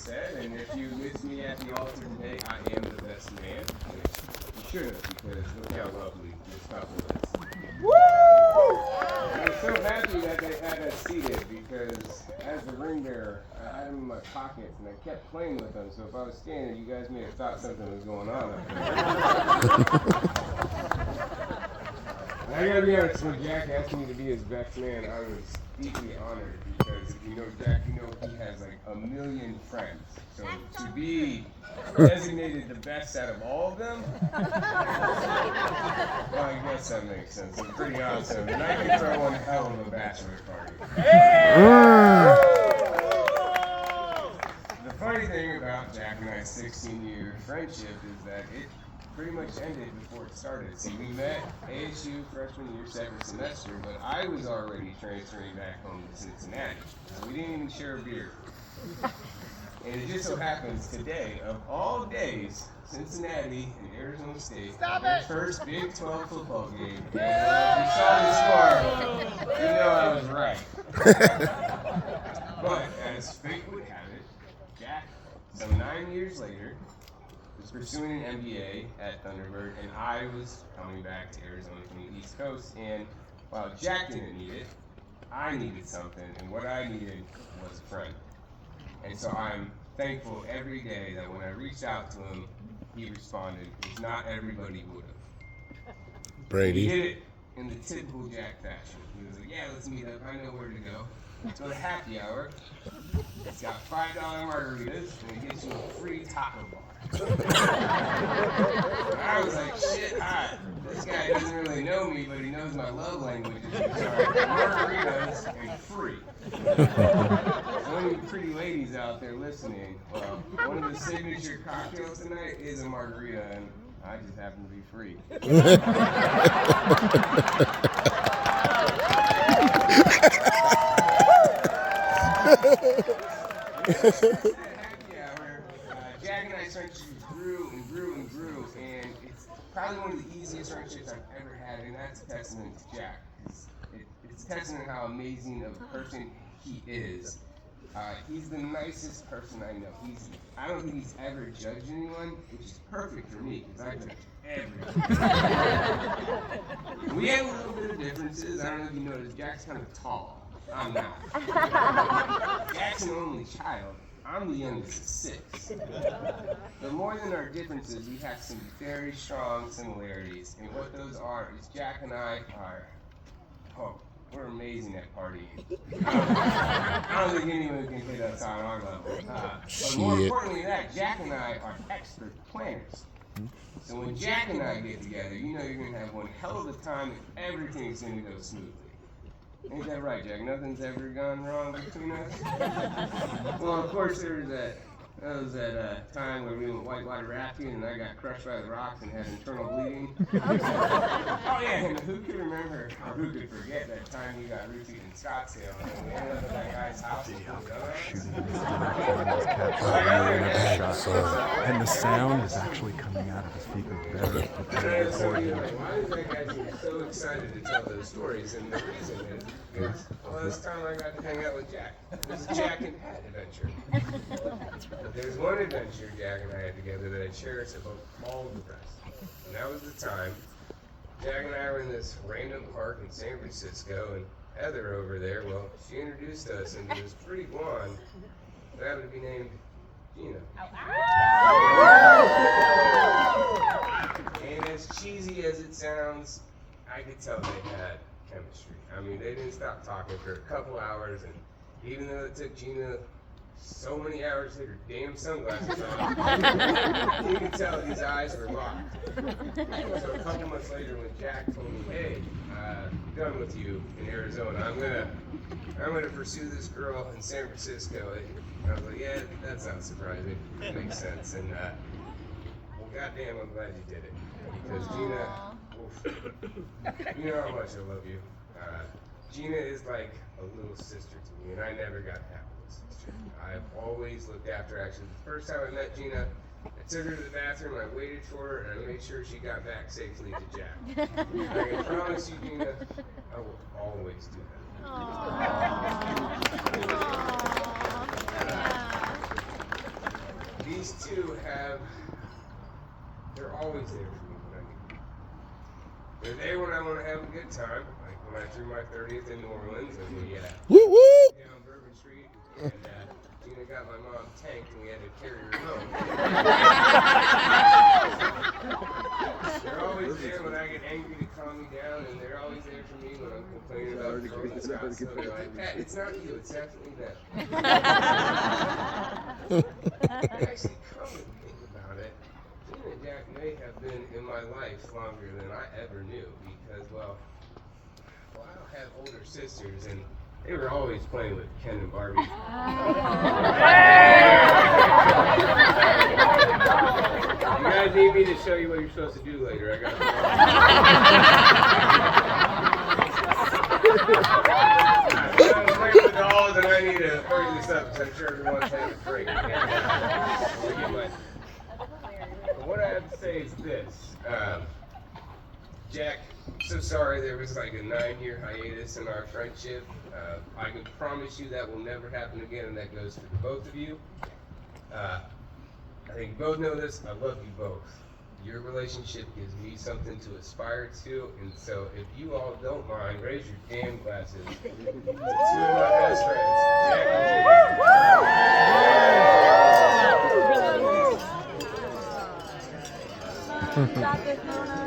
said, and if you list me at the altar today, I am the best man. You should have, because look how lovely this couple is. Woo! I'm so happy that they had us seated, because as the ring bearer, I had them in my pockets, and I kept playing with them, so if I was standing, you guys may have thought something was going on up there. I gotta be honest, when Jack asked me to be his best man, I was deeply honored, because if you know Jack, you know he has like a million friends. So to be designated the best out of all of them, well, I guess that makes sense. It's pretty awesome. And I can throw one hell of a bachelor party. The funny thing about Jack and I's 16-year friendship is that it pretty much ended before it started. See, we met ASU freshman year, second semester, but I was already transferring back home to Cincinnati. So we didn't even share a beer. And it just so happens today, of all days, Cincinnati and Arizona State, their first Big 12 football game. And you saw the score, you know I was right. But as fate would have it, Jack, some 9 years later, was pursuing an MBA at Thunderbird, and I was coming back to Arizona from the East Coast. And while Jack didn't need it, I needed something, and what I needed was a friend. And so I'm thankful every day that when I reached out to him, he responded, because not everybody would have. Brady. He did it in the typical Jack fashion. He was like, yeah, let's meet up. I know where to go. Let's go to happy hour. It's got $5 margaritas, and it gets you a free taco bar. I was like, shit hot. This guy doesn't really know me, but he knows my love languages, which are margaritas and free. So any pretty ladies out there listening, well, one of the signature cocktails tonight is a margarita, and I just happen to be free. Jack and I's friendship grew and grew and grew, and it's probably one of the easiest friendships I've ever had, and that's a testament to Jack. It's a testament to how amazing of a person he is. He's the nicest person I know. I don't think he's ever judged anyone, which is perfect for me, because I judge everyone. We have a little bit of differences. I don't know if you noticed, Jack's kind of tall. I'm not. Jack's an only child. I'm the youngest of 6. But more than our differences, we have some very strong similarities. And what those are is Jack and I are, we're amazing at partying. I don't think anyone can hit us on our level. But more importantly than that, Jack and I are expert planners. So when Jack and I get together, you know you're going to have one hell of a time and everything's going to go smoothly. Ain't that right, Jack? Nothing's ever gone wrong between us? Well, of course, there was that time where we went whitewater rafting and I got crushed by the rocks and had internal bleeding. Oh, yeah, and who could remember, or who could forget that time we got roofied in Scottsdale and we ended up at that guy's house with And the sound is actually coming out of his speaker better. So you're like, why is that guy so excited to tell those stories? And the reason is because, well, this time I got to hang out with Jack. It was a Jack and Pat adventure. There's one adventure Jack and I had together that I cherish above all the rest. And that was the time Jack and I were in this random park in San Francisco, and Heather over there, well, she introduced us into this pretty blonde that happened to be named Gina. And as cheesy as it sounds, I could tell they had chemistry. I mean, they didn't stop talking for a couple hours, and even though it took Gina so many hours to get her damn sunglasses on, you could tell these eyes were locked. So a couple months later, when Jack told me, hey, I'm done with you in Arizona, I'm gonna pursue this girl in San Francisco. And I was like, yeah, that sounds surprising. It makes sense. And well, goddamn, I'm glad you did it. Because Gina, oof, you know how much I love you. Gina is like a little sister to me, and I never got to have a little sister. I've always looked after her. Actually, the first time I met Gina, I took her to the bathroom, I waited for her, and I made sure she got back safely to Jack. I can promise you, Gina, I will always do that. always there for me when I need them. They're there when I want to have a good time, like when I threw my 30th in New Orleans and we down Bourbon Street, and Gina got my mom tanked and we had to carry her home. They're always there when I get angry to calm me down, and they're always there for me when I'm complaining about throwing the shots. So they're like, Pat, it's not you, it's definitely them. Actually, come and think about it, Gina and Jack may have been in my life longer than I ever knew because, well, I don't have older sisters, and they were always playing with Ken and Barbie. You guys need me to show you what you're supposed to do later. I got I'm playing with the dolls, and I need to hurry this up because I'm sure everyone's having a break. But what I have to say is this. Jack, I'm so sorry there was like a 9-year hiatus in our friendship. I can promise you that will never happen again, and that goes for the both of you. I think you both know this. I love you both. Your relationship gives me something to aspire to, and so if you all don't mind, raise your damn glasses to 2 of my best friends, Jack and Gina.